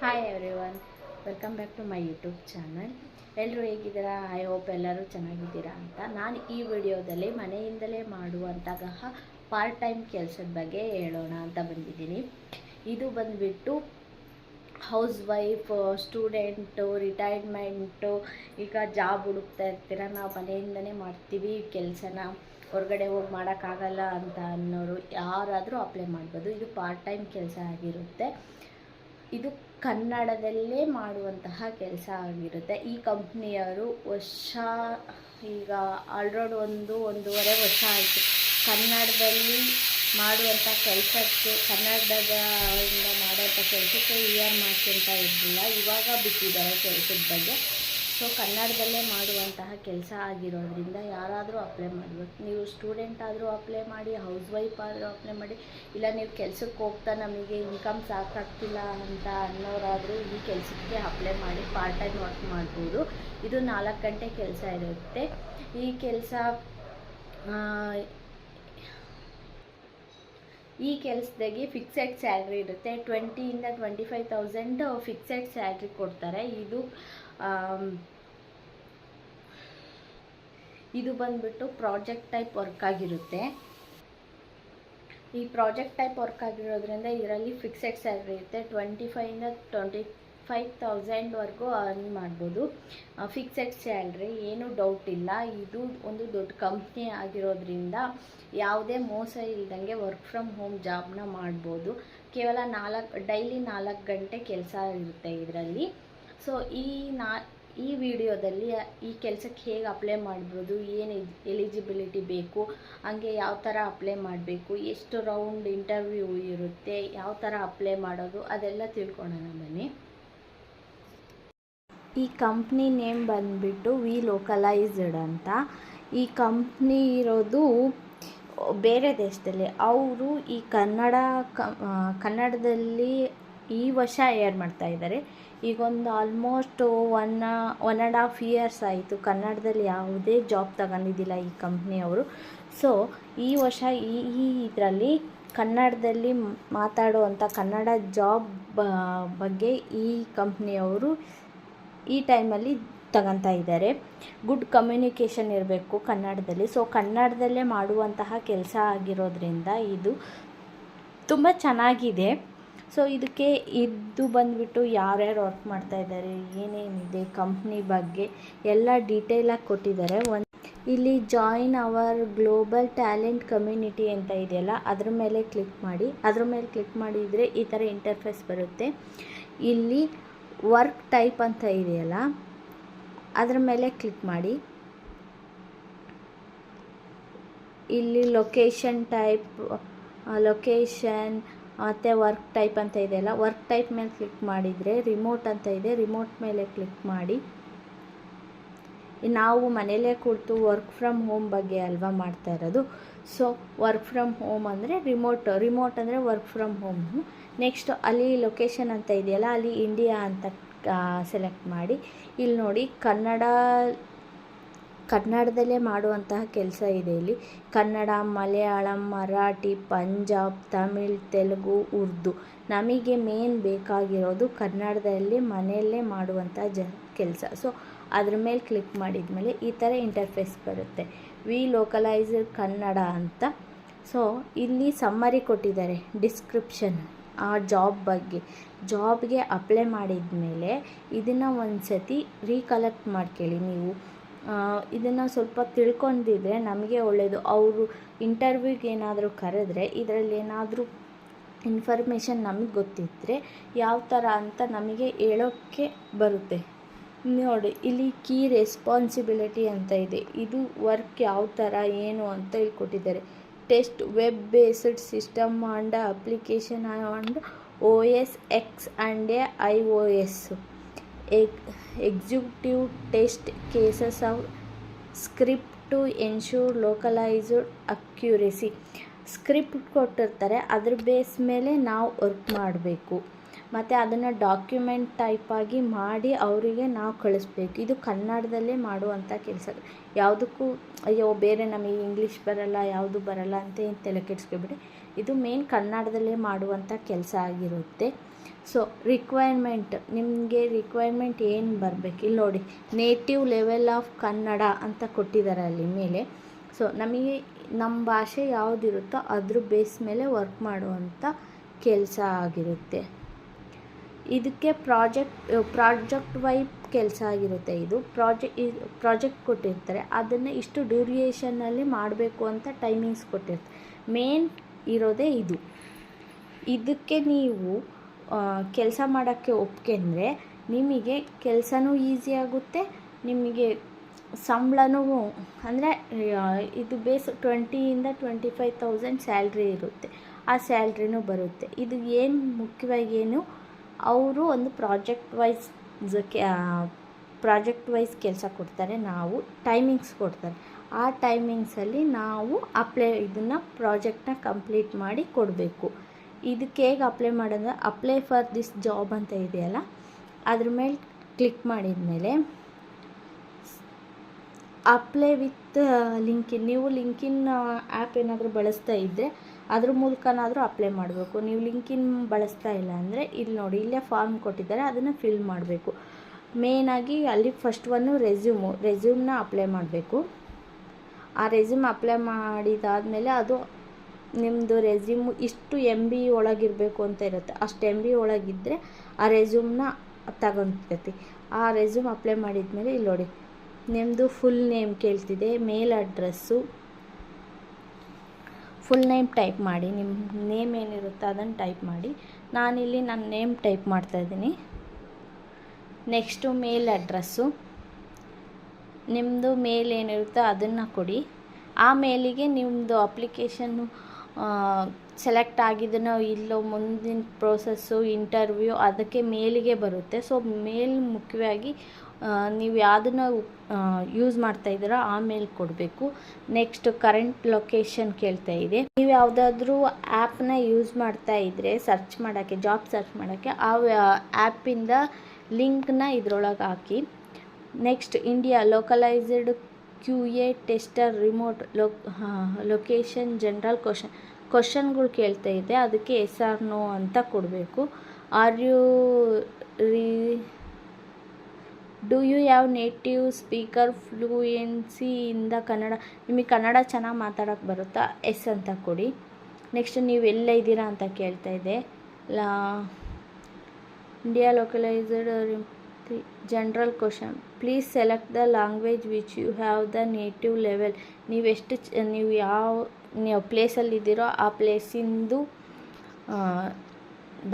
Hi everyone, welcome back to my YouTube channel. ಎಲ್ಲರೂ ಹೇಗಿದ್ದೀರಾ? I hope ಎಲ್ಲರೂ ಚೆನ್ನಾಗಿದ್ದೀರಾ ಅಂತ. ನಾನು ಈ ವಿಡಿಯೋದಲ್ಲಿ ಮನೆಯಿಂದಲೇ ಮಾಡುವಂತಹ ಪಾರ್ಟ್ ಟೈಮ್ ಕೆಲಸದ ಬಗ್ಗೆ ಹೇಳೋಣ ಅಂತ ಬಂದಿದ್ದೀನಿ. ಇದು ಬಂದುಬಿಟ್ಟು ಹೌಸ್ ವೈಫ್, ಸ್ಟೂಡೆಂಟು, ರಿಟೈರ್ಮೆಂಟು, ಈಗ ಜಾಬ್ ಹುಡುಕ್ತಾ ಇರ್ತೀರ, ನಾವು ಮನೆಯಿಂದನೇ ಮಾಡ್ತೀವಿ ಕೆಲಸನ, ಹೊರಗಡೆ ಹೋಗಿ ಮಾಡೋಕ್ಕಾಗಲ್ಲ ಅಂತ ಅನ್ನೋರು ಯಾರಾದರೂ ಅಪ್ಲೈ ಮಾಡ್ಬೋದು. ಇದು ಪಾರ್ಟ್ ಟೈಮ್ ಕೆಲಸ ಆಗಿರುತ್ತೆ. ಇದು ಕನ್ನಡದಲ್ಲೇ ಮಾಡುವಂತಹ ಕೆಲಸ ಆಗಿರುತ್ತೆ. ಈ ಕಂಪ್ನಿಯವರು ಈಗ ಆಲ್ರೆಡಿ ಒಂದೂವರೆ ವರ್ಷ ಆಯಿತು ಕನ್ನಡದಲ್ಲಿ ಮಾಡುವಂಥ ಕೆಲಸಕ್ಕೆ, ಕನ್ನಡದಿಂದ ಮಾಡುವಂಥ ಕೆಲಸಕ್ಕೆ ಇಯರ್ ಮಾಡ್ಕೊಂತ ಇರಲಿಲ್ಲ. ಇವಾಗ ಬಿಟ್ಟಿದ್ದಾರೆ ಕೆಲಸದ ಬಗ್ಗೆ. ಸೊ ಕನ್ನಡದಲ್ಲೇ ಮಾಡುವಂತಹ ಕೆಲಸ ಆಗಿರೋದ್ರಿಂದ ಯಾರಾದರೂ ಅಪ್ಲೈ ಮಾಡಬೇಕು. ನೀವು ಸ್ಟೂಡೆಂಟ್ ಆದರೂ ಅಪ್ಲೈ ಮಾಡಿ, ಹೌಸ್ ವೈಫ್ ಆದರೂ ಅಪ್ಲೈ ಮಾಡಿ, ಇಲ್ಲ ನೀವು ಕೆಲಸಕ್ಕೆ ಹೋಗ್ತಾ ನಮಗೆ ಇನ್ಕಮ್ ಸಾಕಾಗ್ತಿಲ್ಲ ಅಂತ ಅನ್ನೋರಾದರೂ ಈ ಕೆಲಸಕ್ಕೆ ಅಪ್ಲೈ ಮಾಡಿ ಪಾರ್ಟ್ ಟೈಮ್ ವರ್ಕ್ ಮಾಡ್ಬೋದು. ಇದು 4 ಗಂಟೆ ಕೆಲಸ ಇರುತ್ತೆ. ಈ ಕೆಲಸದಾಗೆ ಫಿಕ್ಸೆಡ್ ಸ್ಯಾಲ್ರಿ ಇರುತ್ತೆ. 20,000 to 25,000 ಫಿಕ್ಸೆಡ್ ಸ್ಯಾಲ್ರಿ ಕೊಡ್ತಾರೆ. ಇದು ಬಂದ್ಬಿಟ್ಟು ಪ್ರಾಜೆಕ್ಟ್ ಟೈಪ್ ವರ್ಕ್ ಆಗಿರುತ್ತೆ. ಈ ಪ್ರಾಜೆಕ್ಟ್ ಟೈಪ್ ವರ್ಕ್ ಆಗಿರೋದ್ರಿಂದ ಇದರಲ್ಲಿ ಫಿಕ್ಸೆಡ್ ಸ್ಯಾಲ್ರಿ ಇರುತ್ತೆ. 25,000 to 25,000ವರೆಗೂ ಅರ್ನ್ ಮಾಡ್ಬೋದು. ಫಿಕ್ಸೆಡ್ ಸ್ಯಾಲ್ರಿ, ಏನೂ ಡೌಟ್ ಇಲ್ಲ. ಇದು ಒಂದು ದೊಡ್ಡ ಕಂಪ್ನಿ ಆಗಿರೋದ್ರಿಂದ ಯಾವುದೇ ಮೋಸ ಇಲ್ದಂಗೆ ವರ್ಕ್ ಫ್ರಮ್ ಹೋಮ್ ಜಾಬ್ನ ಮಾಡ್ಬೋದು. ಕೇವಲ ಡೈಲಿ 4 ಗಂಟೆ ಕೆಲಸ ಇರುತ್ತೆ ಇದರಲ್ಲಿ. ಸೊ ಈ ವಿಡಿಯೋದಲ್ಲಿ ಈ ಕೆಲಸಕ್ಕೆ ಹೇಗೆ ಅಪ್ಲೈ ಮಾಡ್ಬೋದು, ಏನು ಎಲಿಜಿಬಿಲಿಟಿ ಬೇಕು, ಹಂಗೆ ಯಾವ ಥರ ಅಪ್ಲೈ ಮಾಡಬೇಕು, ಎಷ್ಟು ರೌಂಡ್ ಇಂಟರ್ವ್ಯೂ ಇರುತ್ತೆ, ಯಾವ ಥರ ಅಪ್ಲೈ ಮಾಡೋದು, ಅದೆಲ್ಲ ತಿಳ್ಕೊಳ್ಳೋಣ ಬನ್ನಿ. ಈ ಕಂಪ್ನಿ ನೇಮ್ ಬಂದುಬಿಟ್ಟು ವಿ ಲೋಕಲೈಸ್ಡ್ ಅಂತ. ಈ ಕಂಪ್ನಿ ಇರೋದು ಬೇರೆ ದೇಶದಲ್ಲಿ. ಅವರು ಈ ಕನ್ನಡದಲ್ಲಿ ಈ ವರ್ಷ ಏರ್ ಮಾಡ್ತಾಯಿದ್ದಾರೆ. ಈಗೊಂದು ಆಲ್ಮೋಸ್ಟ್ 1.5 years ಆಯಿತು ಕನ್ನಡದಲ್ಲಿ ಯಾವುದೇ ಜಾಬ್ ತಗೊಂಡಿದ್ದಿಲ್ಲ ಈ ಕಂಪ್ನಿಯವರು. ಸೊ ಈ ವರ್ಷ ಇದರಲ್ಲಿ ಕನ್ನಡದಲ್ಲಿ ಮಾತಾಡುವಂಥ ಕನ್ನಡ ಜಾಬ್ ಬಗ್ಗೆ ಈ ಕಂಪ್ನಿಯವರು ಈ ಟೈಮಲ್ಲಿ ತಗೊತಾ ಇದ್ದಾರೆ. ಗುಡ್ ಕಮ್ಯುನಿಕೇಷನ್ ಇರಬೇಕು ಕನ್ನಡದಲ್ಲಿ. ಸೊ ಕನ್ನಡದಲ್ಲೇ ಮಾಡುವಂತಹ ಕೆಲಸ ಆಗಿರೋದ್ರಿಂದ ಇದು ತುಂಬ ಚೆನ್ನಾಗಿದೆ. ಸೊ ಇದು ಬಂದುಬಿಟ್ಟು ಯಾರ್ಯಾರು ವರ್ಕ್ ಮಾಡ್ತಾಯಿದ್ದಾರೆ, ಏನೇನಿದೆ ಕಂಪ್ನಿ ಬಗ್ಗೆ ಎಲ್ಲ ಡೀಟೇಲಾಗಿ ಕೊಟ್ಟಿದ್ದಾರೆ. ಇಲ್ಲಿ join our global talent community ಅಂತ ಇದೆಯಲ್ಲ, ಅದ್ರ ಮೇಲೆ ಕ್ಲಿಕ್ ಮಾಡಿದರೆ ಈ ಥರ ಇಂಟರ್ಫೇಸ್ ಬರುತ್ತೆ. ಇಲ್ಲಿ ವರ್ಕ್ ಟೈಪ್ ಅಂತ ಇದೆಯಲ್ಲ, ಅದ್ರ ಮೇಲೆ ಕ್ಲಿಕ್ ಮಾಡಿ. ಇಲ್ಲಿ ಲೊಕೇಶನ್ ಮತ್ತು ವರ್ಕ್ ಟೈಪ್ ಅಂತ ಇದೆಯಲ್ಲ, ವರ್ಕ್ ಟೈಪ್ ಮೇಲೆ ಕ್ಲಿಕ್ ಮಾಡಿದರೆ ರಿಮೋಟ್ ಅಂತ ಇದೆ, ರಿಮೋಟ್ ಮೇಲೆ ಕ್ಲಿಕ್ ಮಾಡಿ. ನಾವು ಮನೇಲೇ ಕೂತು ವರ್ಕ್ ಫ್ರಮ್ ಹೋಮ್ ಬಗ್ಗೆ ಅಲ್ವಾ ಮಾಡ್ತಾ ಇರೋದು. ಸೊ ವರ್ಕ್ ಫ್ರಮ್ ಹೋಮ್ ಅಂದರೆ ರಿಮೋಟ್ ಅಂದರೆ ವರ್ಕ್ ಫ್ರಮ್ ಹೋಮು. ನೆಕ್ಸ್ಟ್ ಅಲ್ಲಿ ಲೊಕೇಶನ್ ಅಂತ ಇದೆಯಲ್ಲ, ಅಲ್ಲಿ ಇಂಡಿಯಾ ಅಂತ ಸೆಲೆಕ್ಟ್ ಮಾಡಿ. ಇಲ್ಲಿ ನೋಡಿ ಕನ್ನಡದಲ್ಲೇ ಮಾಡುವಂತಹ ಕೆಲಸ ಇದೆ. ಇಲ್ಲಿ ಕನ್ನಡ, ಮಲಯಾಳಂ, ಮರಾಠಿ, ಪಂಜಾಬ್, ತಮಿಳ್, ತೆಲುಗು, ಉರ್ದು. ನಮಗೆ ಮೇನ್ ಬೇಕಾಗಿರೋದು ಕನ್ನಡದಲ್ಲಿ ಮನೆಯಲ್ಲೇ ಮಾಡುವಂಥ ಕೆಲಸ. ಸೊ ಅದ್ರ ಮೇಲೆ ಕ್ಲಿಕ್ ಮಾಡಿದ್ಮೇಲೆ ಈ ಥರ ಇಂಟರ್ಫೇಸ್ ಬರುತ್ತೆ, ವಿ ಲೋಕಲೈಸ್ಡ್ ಕನ್ನಡ ಅಂತ. ಸೊ ಇಲ್ಲಿ ಸಮ್ಮರಿ ಕೊಟ್ಟಿದ್ದಾರೆ, ಡಿಸ್ಕ್ರಿಪ್ಷನ್ ಆ ಜಾಬ್ಗೆ ಅಪ್ಲೈ ಮಾಡಿದ ಮೇಲೆ ಇದನ್ನು ಒಂದು ಸತಿ ರೀಕಲೆಕ್ಟ್ ಮಾಡ್ಕೊಳ್ಳಿ. ನೀವು ಇದನ್ನು ಸ್ವಲ್ಪ ತಿಳ್ಕೊಂಡಿದ್ರೆ ನಮಗೆ ಒಳ್ಳೆಯದು. ಅವರು ಇಂಟರ್ವ್ಯೂಗೆ ಏನಾದರೂ ಕರೆದ್ರೆ ಇದರಲ್ಲಿ ಏನಾದರೂ ಇನ್ಫಾರ್ಮೇಷನ್ ನಮಗೆ ಗೊತ್ತಿದ್ದರೆ ಯಾವ ಥರ ಅಂತ ನಮಗೆ ಹೇಳೋಕ್ಕೆ ಬರುತ್ತೆ. ನೋಡಿ ಇಲ್ಲಿ ಕೀ ರೆಸ್ಪಾನ್ಸಿಬಿಲಿಟಿ ಅಂತ ಇದೆ. ಇದು ವರ್ಕ್ ಯಾವ ಥರ ಏನು ಅಂತ ಹೇಳ್ಕೊಟ್ಟಿದ್ದಾರೆ. Test web based system and application and OS X and iOS. Executive test cases of script to ensure localized accuracy. Script ಕೊಟ್ಟಿರ್ತಾರೆ, ಅದ್ರ ಬೇಸ್ ಮೇಲೆ ನಾವು ವರ್ಕ್ ಮಾಡಬೇಕು. ಮತ್ತು ಅದನ್ನು ಡಾಕ್ಯುಮೆಂಟ್ ಟೈಪಾಗಿ ಮಾಡಿ ಅವರಿಗೆ ನಾವು ಕಳಿಸ್ಬೇಕು. ಇದು ಕನ್ನಡದಲ್ಲೇ ಮಾಡುವಂಥ ಕೆಲಸ. ಯಾವುದಕ್ಕೂ ಅಯ್ಯೋ ಬೇರೆ ನಮಗೆ ಇಂಗ್ಲೀಷ್ ಬರಲ್ಲ, ಯಾವುದು ಬರಲ್ಲ ಅಂತ ಏನು ತಲೆ ಕೆಡಿಸ್ಕೊಬೇಡಿ. ಇದು ಮೇನ್ ಕನ್ನಡದಲ್ಲೇ ಮಾಡುವಂಥ ಕೆಲಸ ಆಗಿರುತ್ತೆ. ಸೊ ನಿಮಗೆ ರಿಕ್ವೈರ್ಮೆಂಟ್ ಏನು ಬರಬೇಕು ಇಲ್ಲಿ ನೋಡಿ, ನೇಟಿವ್ ಲೆವೆಲ್ ಆಫ್ ಕನ್ನಡ ಅಂತ ಕೊಟ್ಟಿದ್ದಾರೆ ಅಲ್ಲಿ ಮೇಲೆ. ಸೊ ನಮಗೆ ನಮ್ಮ ಭಾಷೆ ಯಾವುದಿರುತ್ತೋ ಅದ್ರ ಬೇಸ್ ಮೇಲೆ ವರ್ಕ್ ಮಾಡುವಂಥ ಕೆಲಸ ಆಗಿರುತ್ತೆ. ಇದಕ್ಕೆ ಪ್ರಾಜೆಕ್ಟ್ ವೈಸ್ ಕೆಲಸ ಆಗಿರುತ್ತೆ. ಇದು ಪ್ರಾಜೆಕ್ಟ್ ಕೊಟ್ಟಿರ್ತಾರೆ, ಅದನ್ನು ಇಷ್ಟು ಡ್ಯೂರಿಯೇಷನ್ನಲ್ಲಿ ಮಾಡಬೇಕು ಅಂತ ಟೈಮಿಂಗ್ಸ್ ಕೊಟ್ಟಿರ್ತಾರೆ. ಮೇನ್ ಇರೋದೇ ಇದು. ಇದಕ್ಕೆ ನೀವು ಕೆಲಸ ಮಾಡೋಕ್ಕೆ ಒಪ್ಕೊಂಡ್ರೆ ನಿಮಗೆ ಕೆಲಸನೂ ಈಸಿ ಆಗುತ್ತೆ, ನಿಮಗೆ ಸಂಬಳನೂ ಅಂದರೆ ಇದು ಬೇಸ್ 20,000 to 25,000 ಸ್ಯಾಲ್ರಿ ಇರುತ್ತೆ. ಆ ಸ್ಯಾಲ್ರಿನೂ ಬರುತ್ತೆ. ಇದು ಏನು ಮುಖ್ಯವಾಗಿ ಏನು, ಅವರು ಒಂದು ಪ್ರಾಜೆಕ್ಟ್ ವೈಸ್ ಕೆಲಸ ಕೊಡ್ತಾರೆ, ನಾವು ಟೈಮಿಂಗ್ಸ್ ಕೊಡ್ತಾರೆ. ಆ ಟೈಮಿಂಗ್ಸಲ್ಲಿ ನಾವು ಇದನ್ನು ಪ್ರಾಜೆಕ್ಟ್ನ ಕಂಪ್ಲೀಟ್ ಮಾಡಿ ಕೊಡಬೇಕು. ಇದಕ್ಕೆ ಹೇಗೆ ಅಪ್ಲೈ ಮಾಡೋದು, ಅಪ್ಲೈ ಫಾರ್ ದಿಸ್ ಜಾಬ್ ಅಂತ ಇದೆಯಲ್ಲ, ಅದ್ರ ಮೇಲೆ ಕ್ಲಿಕ್ ಮಾಡಿದ ಮೇಲೆ ಅಪ್ಲೈ ವಿತ್ ಲಿಂಕಿನ್, ನೀವು ಲಿಂಕಿನ್ ಆ್ಯಪ್ ಏನಾದರೂ ಬಳಸ್ತಾ ಇದ್ದರೆ ಅದ್ರ ಮೂಲಕನಾದರೂ ಅಪ್ಲೈ ಮಾಡಬೇಕು. ನೀವು ಲಿಂಕಿನ್ ಬಳಸ್ತಾ ಇಲ್ಲ ಅಂದರೆ ಇಲ್ಲಿ ನೋಡಿ, ಇಲ್ಲೇ ಫಾರ್ಮ್ ಕೊಟ್ಟಿದ್ದಾರೆ, ಅದನ್ನು ಫಿಲ್ ಮಾಡಬೇಕು. ಮೇಯ್ನಾಗಿ ಅಲ್ಲಿ ಫಸ್ಟ್ ರೆಸ್ಯೂಮ್ನ ಅಪ್ಲೈ ಮಾಡಬೇಕು. ಆ ರೆಸ್ಯೂಮ್ ಅಪ್ಲೈ ಮಾಡಿದಾದಮೇಲೆ ಅದು ನಿಮ್ಮದು ರೆಸ್ಯೂಮು ಇಷ್ಟು MB ಒಳಗಿರಬೇಕು ಅಂತ ಇರುತ್ತೆ. ಅಷ್ಟು MB ಒಳಗಿದ್ದರೆ ಆ ರೆಸ್ಯೂಮ್ನ ತಗೊತೈತಿ. ಆ ರೆಸ್ಯೂಮ್ ಅಪ್ಲೈ ಮಾಡಿದ್ಮೇಲೆ ಇಲ್ಲಿ ನೋಡಿ, ನಿಮ್ಮದು ಫುಲ್ ನೇಮ್ ಕೇಳ್ತಿದೆ, ಮೇಲ್ ಅಡ್ರೆಸ್ಸು, ಫುಲ್ ನೇಮ್ ಟೈಪ್ ಮಾಡಿ, ನಿಮ್ಮ ನೇಮ್ ಏನಿರುತ್ತೋ ಅದನ್ನು ಟೈಪ್ ಮಾಡಿ. ನಾನಿಲ್ಲಿ ನನ್ನ ನೇಮ್ ಟೈಪ್ ಮಾಡ್ತಾಯಿದ್ದೀನಿ. ನೆಕ್ಸ್ಟು ಮೇಲ್ ಅಡ್ರೆಸ್ಸು, ನಿಮ್ಮದು ಮೇಲ್ ಏನಿರುತ್ತೋ ಅದನ್ನು ಕೊಡಿ. ಆ ಮೇಲಿಗೆ ನಿಮ್ಮದು ಅಪ್ಲಿಕೇಶನ್ನು ಸೆಲೆಕ್ಟ್ ಆಗಿದ್ದನೋ ಇಲ್ಲೋ ಮುಂದಿನ ಪ್ರೋಸೆಸ್ಸು ಇಂಟರ್ವ್ಯೂ ಅದಕ್ಕೆ ಮೇಲಿಗೆ ಬರುತ್ತೆ. ಸೊ ಮೇಲ್ ಮುಖ್ಯವಾಗಿ ನೀವು ಯಾವುದನ್ನು ಯೂಸ್ ಮಾಡ್ತಾಯಿದ್ದೀರೋ ಆ ಮೇಲ್ ಕೊಡಬೇಕು. ನೆಕ್ಸ್ಟ್ ಕರೆಂಟ್ ಲೊಕೇಶನ್ ಕೇಳ್ತಾ ಇದೆ. ನೀವು ಯಾವುದಾದ್ರೂ ಆ್ಯಪ್ನ ಯೂಸ್ ಮಾಡ್ತಾ ಇದ್ದರೆ ಸರ್ಚ್ ಮಾಡೋಕ್ಕೆ, ಜಾಬ್ ಸರ್ಚ್ ಮಾಡೋಕ್ಕೆ, ಆ ಆ್ಯಪಿಂದ ಲಿಂಕ್ನ ಇದ್ರೊಳಗೆ ಹಾಕಿ. Next India localized QA tester remote location general ಕ್ವಶನ್ಗಳು ಕೇಳ್ತಾ ಇದೆ, ಅದಕ್ಕೆ ಎಸ್ ಆರ್ ನೋ ಅಂತ ಕೊಡಬೇಕು. Do you have native speaker fluency in the Kannada, ನಿಮಗೆ ಕನ್ನಡ ಚೆನ್ನಾಗಿ ಮಾತಾಡೋಕ್ಕೆ ಬರುತ್ತಾ, ಎಸ್ ಅಂತ ಕೊಡಿ. ನೆಕ್ಸ್ಟ್ ನೀವು ಎಲ್ಲ ಇದ್ದೀರಾ ಅಂತ ಕೇಳ್ತಾ ಇದೆ. India localized general question, please select the language which you have the native level, ನೀವು ಯಾವ ಪ್ಲೇಸಲ್ಲಿದ್ದೀರೋ ಆ ಪ್ಲೇಸಿಂದು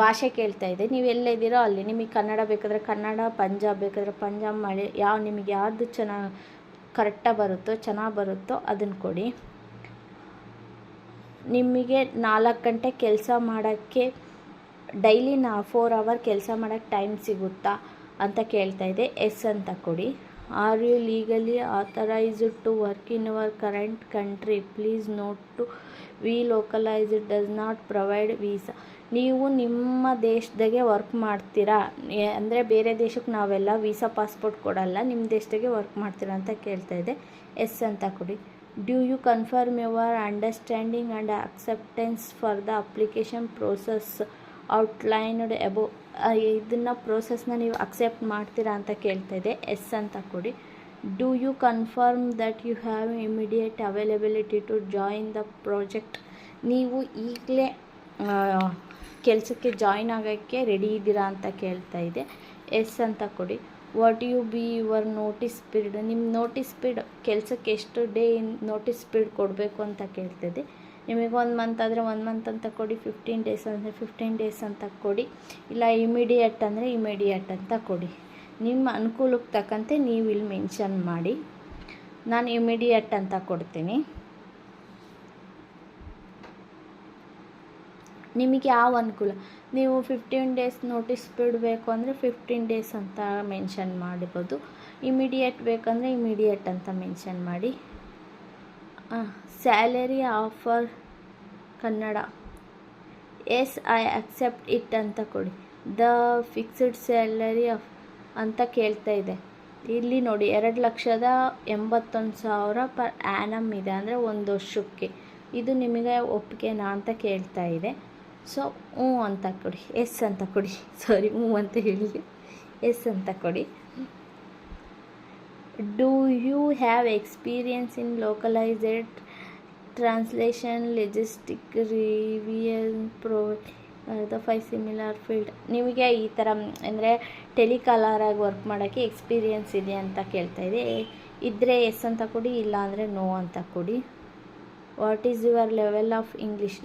ಭಾಷೆ ಕೇಳ್ತಾ ಇದೆ. ನೀವು ಇದ್ದೀರೋ ಅಲ್ಲಿ, ನಿಮಗೆ ಕನ್ನಡ ಬೇಕಾದರೆ ಕನ್ನಡ, ಪಂಜಾಬ್ ಬೇಕಾದರೆ ಪಂಜಾಬ್, ನಿಮಗೆ ಯಾವುದು ಕರೆಕ್ಟಾಗಿ ಬರುತ್ತೋ ಅದನ್ನು ಕೊಡಿ. ನಿಮಗೆ 4 ಗಂಟೆ ಕೆಲಸ ಮಾಡೋಕ್ಕೆ ಡೈಲಿ 4 ಅವರ್ ಕೆಲಸ ಮಾಡೋಕ್ಕೆ ಟೈಮ್ ಸಿಗುತ್ತಾ ಅಂತ ಕೇಳ್ತಾ ಇದೆ, ಎಸ್ ಅಂತ ಕೊಡಿ. Are you legally authorized to work in your current country, please note to we localized does not provide visa, ನೀವು ನಿಮ್ಮ ದೇಶದಾಗೆ ವರ್ಕ್ ಮಾಡ್ತೀರಾ ಅಂದರೆ ಬೇರೆ ದೇಶಕ್ಕೆ ನಾವೆಲ್ಲ ವೀಸಾ ಪಾಸ್ಪೋರ್ಟ್ ಕೊಡಲ್ಲ, ನಿಮ್ಮ ದೇಶದಾಗೆ ವರ್ಕ್ ಮಾಡ್ತೀರಾ ಅಂತ ಕೇಳ್ತಾ ಇದೆ, ಎಸ್ ಅಂತ ಕೊಡಿ. Do you confirm your understanding and acceptance for the application process outlined above, ಇದನ್ನು ಪ್ರೋಸೆಸ್ನ ನೀವು ಅಕ್ಸೆಪ್ಟ್ ಮಾಡ್ತೀರಾ ಅಂತ ಕೇಳ್ತಾ ಇದೆ, ಎಸ್ ಅಂತ ಕೊಡಿ. Do you confirm that you have immediate availability to join the project, ನೀವು ಈಗಲೇ ಕೆಲಸಕ್ಕೆ ಜಾಯಿನ್ ಆಗೋಕ್ಕೆ ರೆಡಿ ಇದ್ದೀರಾ ಅಂತ ಕೇಳ್ತಾ ಇದೆ, ಎಸ್ ಅಂತ ಕೊಡಿ. What you be your notice period, ನಿಮ್ಮ ನೋಟಿಸ್ ಪೀರಿಯಡ್ ಕೆಲಸಕ್ಕೆ ಎಷ್ಟು ಡೇ ನೋಟಿಸ್ ಪೀರಿಯಡ್ ಕೊಡಬೇಕು ಅಂತ ಕೇಳ್ತಿದೆ. ನಿಮಗೆ 1 ಮಂತ್ ಆದರೆ 1 ಮಂತ್ ಅಂತ ಕೊಡಿ, 15 ಡೇಸ್ ಅಂದರೆ 15 ಡೇಸ್ ಅಂತ ಕೊಡಿ, ಇಲ್ಲ ಇಮಿಡಿಯೇಟ್ ಅಂದರೆ ಇಮಿಡಿಯೇಟ್ ಅಂತ ಕೊಡಿ. ನಿಮ್ಮ ಅನುಕೂಲಕ್ಕೆ ತಕ್ಕಂತೆ ನೀವು ಇಲ್ಲಿ ಮೆನ್ಷನ್ ಮಾಡಿ. ನಾನು ಇಮಿಡಿಯೇಟ್ ಅಂತ ಕೊಡ್ತೀನಿ. ನಿಮಗೆ ಯಾವ ಅನುಕೂಲ, ನೀವು 15 ಡೇಸ್ ನೋಟಿಸ್ ಬಿಡಬೇಕು ಅಂದರೆ 15 ಡೇಸ್ ಅಂತ ಮೆನ್ಷನ್ ಮಾಡಿರ್ಬೋದು, ಇಮಿಡಿಯೇಟ್ ಬೇಕಂದರೆ ಇಮಿಡಿಯೇಟ್ ಅಂತ ಮೆನ್ಷನ್ ಮಾಡಿ. Salary offer Kannada, yes I accept it ಅಂತ ಕೊಡಿ. ದ ಫಿಕ್ಸ್ಡ್ ಸ್ಯಾಲರಿ ಅಂತ ಕೇಳ್ತಾ ಇದೆ. ಇಲ್ಲಿ ನೋಡಿ 2,81,000 ಪರ್ ಆ್ಯನಮ್ ಇದೆ, ಅಂದರೆ 1 ವರ್ಷಕ್ಕೆ. ಇದು ನಿಮಗೆ ಒಪ್ಪಿಗೆನಾ ಅಂತ ಕೇಳ್ತಾ ಇದೆ. ಸೊ ಹ್ಞೂ ಅಂತ ಕೊಡಿ, ಎಸ್ ಅಂತ ಕೊಡಿ, ಸಾರಿ ಹ್ಞೂ ಅಂತ ಹೇಳಿ ಎಸ್ ಅಂತ ಕೊಡಿ. Do you have experience in localized translation linguistic review the 5 similar field. ನಿಮಗೆ ಈ ಥರ ಅಂದರೆ ಟೆಲಿಕಾಲರಾಗಿ ವರ್ಕ್ ಮಾಡೋಕ್ಕೆ ಎಕ್ಸ್ಪೀರಿಯನ್ಸ್ ಇದೆ ಅಂತ ಕೇಳ್ತಾ ಇದೆ. ಇದ್ದರೆ ಎಸ್ ಅಂತ ಕೊಡಿ, ಇಲ್ಲ ಅಂದರೆ ನೋ ಅಂತ ಕೊಡಿ. What is your level of English.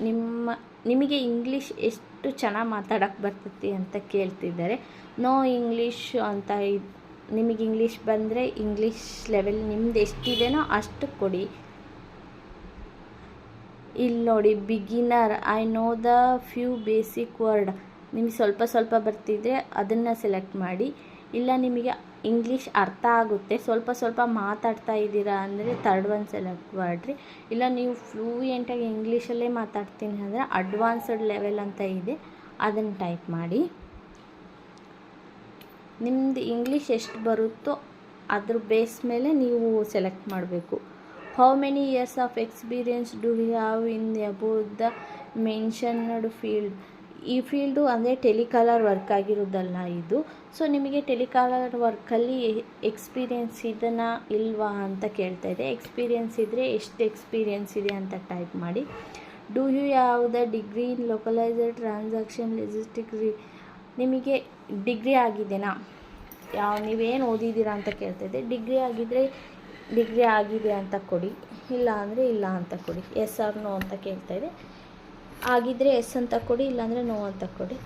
ನಿಮಗೆ ಇಂಗ್ಲೀಷ್ ಎಷ್ಟು ಚೆನ್ನಾಗಿ ಮಾತಾಡೋಕ್ಕೆ ಬರ್ತೈತಿ ಅಂತ ಕೇಳ್ತಿದ್ದಾರೆ. ನೋ ಇಂಗ್ಲೀಷ್ ಅಂತ ನಿಮಗೆ ಇಂಗ್ಲೀಷ್ ಬಂದರೆ ಇಂಗ್ಲೀಷ್ ಲೆವೆಲ್ ನಿಮ್ದು ಎಷ್ಟಿದೆಯೋ ಅಷ್ಟು ಕೊಡಿ. ಇಲ್ಲಿ ನೋಡಿ, beginner, I know the few basic word. ನಿಮಗೆ ಸ್ವಲ್ಪ ಬರ್ತಿದ್ರೆ ಅದನ್ನು ಸೆಲೆಕ್ಟ್ ಮಾಡಿ. ಇಲ್ಲ ನಿಮಗೆ ಇಂಗ್ಲೀಷ್ ಅರ್ಥ ಆಗುತ್ತೆ, ಸ್ವಲ್ಪ ಮಾತಾಡ್ತಾ ಇದ್ದೀರಾ ಅಂದರೆ ಥರ್ಡ್ ಒನ್ ಸೆಲೆಕ್ಟ್ ಮಾಡಿರಿ. ಇಲ್ಲ ನೀವು ಫ್ಲೂಯೆಂಟಾಗಿ ಇಂಗ್ಲೀಷಲ್ಲೇ ಮಾತಾಡ್ತೀನಿ ಅಂದರೆ ಅಡ್ವಾನ್ಸ್ಡ್ ಲೆವೆಲ್ ಅಂತ ಇದೆ, ಅದನ್ನು ಟೈಪ್ ಮಾಡಿ. ನಿಮ್ಮದು ಇಂಗ್ಲೀಷ್ ಎಷ್ಟು ಬರುತ್ತೋ ಅದ್ರ ಬೇಸ್ ಮೇಲೆ ನೀವು ಸೆಲೆಕ್ಟ್ ಮಾಡಬೇಕು. How many years of experience do you have in about the mentioned field. ಈ ಫೀಲ್ಡು ಅಂದರೆ ಟೆಲಿಕಾಲರ್ ವರ್ಕ್ ಆಗಿರೋದಲ್ಲ ಇದು. ಸೊ ನಿಮಗೆ ಟೆಲಿಕಾಲರ್ ವರ್ಕಲ್ಲಿ ಎಕ್ಸ್ಪೀರಿಯೆನ್ಸ್ ಇದನ್ನು ಇಲ್ವಾ ಅಂತ ಕೇಳ್ತಾ ಇದೆ. ಎಕ್ಸ್ಪೀರಿಯೆನ್ಸ್ ಇದ್ದರೆ ಎಷ್ಟು ಎಕ್ಸ್ಪೀರಿಯೆನ್ಸ್ ಇದೆ ಅಂತ ಟೈಪ್ ಮಾಡಿ. Do you have the degree in localized transaction linguistic ನಿಮಗೆ ಡಿಗ್ರಿ ಆಗಿದೆನಾ, ನೀವೇನು ಓದಿದ್ದೀರಾ ಅಂತ ಕೇಳ್ತಾ ಇದೆ. ಡಿಗ್ರಿ ಆಗಿದ್ದರೆ ಡಿಗ್ರಿ ಆಗಿದೆ ಅಂತ ಕೊಡಿ, ಇಲ್ಲ ಅಂದರೆ ಇಲ್ಲ ಅಂತ ಕೊಡಿ. ಎಸ್ ಆರ್ ನೋ ಅಂತ ಕೇಳ್ತಾ ಇದೆ. ಆಗಿದ್ದರೆ ಎಸ್ ಅಂತ ಕೊಡಿ, ಇಲ್ಲಾಂದರೆ ನೋ ಅಂತ ಕೊಡಿ.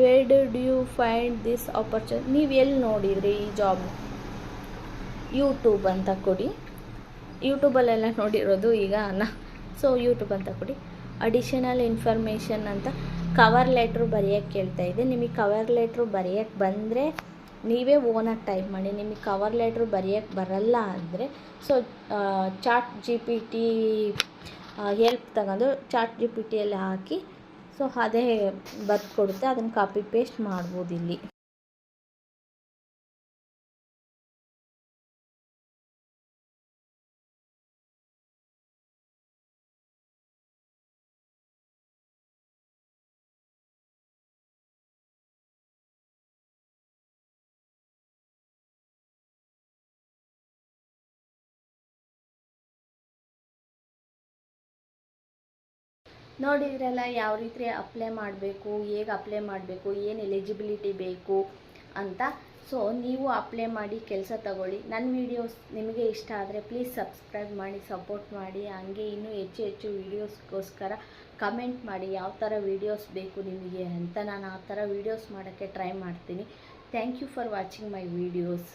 Where did you find this opportunity. ನೀವು ಎಲ್ಲಿ ನೋಡಿದ್ರಿ ಈ ಜಾಬ್. ಯೂಟ್ಯೂಬ್ ಅಂತ ಕೊಡಿ. ಯೂಟ್ಯೂಬಲ್ಲೆಲ್ಲ ನೋಡಿರೋದು ಈಗ ಸೊ ಯೂಟ್ಯೂಬ್ ಅಂತ ಕೊಡಿ. ಅಡಿಷನಲ್ ಇನ್ಫಾರ್ಮೇಷನ್ ಅಂತ ಕವರ್ ಲೆಟ್ರು ಬರೆಯೋಕ್ಕೆ ಕೇಳ್ತಾ ಇದೆ. ನಿಮಗೆ ಕವರ್ ಲೆಟ್ರು ಬರೆಯೋಕ್ಕೆ ಬಂದರೆ ನೀವೇ ಓನಾಗಿ ಟೈಪ್ ಮಾಡಿ. ನಿಮಗೆ ಕವರ್ ಲೆಟ್ರು ಬರೆಯೋಕ್ಕೆ ಬರಲ್ಲ ಅಂದರೆ ಸೊ ಚಾಟ್ GPT ಹೆಲ್ಪ್ ತಗೊಂಡು ಚಾಟ್ GPTಯಲ್ಲಿ ಹಾಕಿ ಸೊ ಅದೇ ಬರ್ದು ಕೊಡುತ್ತೆ, ಅದನ್ನು ಕಾಪಿ ಪೇಸ್ಟ್ ಮಾಡ್ಬೋದು ಇಲ್ಲಿ. ನೋಡಿದ್ರಲ್ಲ ಯಾವ ರೀತಿ ಅಪ್ಲೈ ಮಾಡಬೇಕು, ಹೇಗೆ ಅಪ್ಲೈ ಮಾಡಬೇಕು, ಏನು ಎಲಿಜಿಬಿಲಿಟಿ ಬೇಕು ಅಂತ. ಸೊ ನೀವು ಅಪ್ಲೈ ಮಾಡಿ ಕೆಲಸ ತಗೊಳ್ಳಿ. ನನ್ನ ವೀಡಿಯೋಸ್ ನಿಮಗೆ ಇಷ್ಟ ಆದರೆ ಪ್ಲೀಸ್ ಸಬ್ಸ್ಕ್ರೈಬ್ ಮಾಡಿ, ಸಪೋರ್ಟ್ ಮಾಡಿ. ಹಂಗೆ ಇನ್ನೂ ಹೆಚ್ಚು ವೀಡಿಯೋಸ್ಗೋಸ್ಕರ ಕಮೆಂಟ್ ಮಾಡಿ ಯಾವ ಥರ ವೀಡಿಯೋಸ್ ಬೇಕು ನಿಮಗೆ ಅಂತ. ನಾನು ಆ ಥರ ವೀಡಿಯೋಸ್ ಮಾಡೋಕ್ಕೆ ಟ್ರೈ ಮಾಡ್ತೀನಿ. Thank you for watching my videos.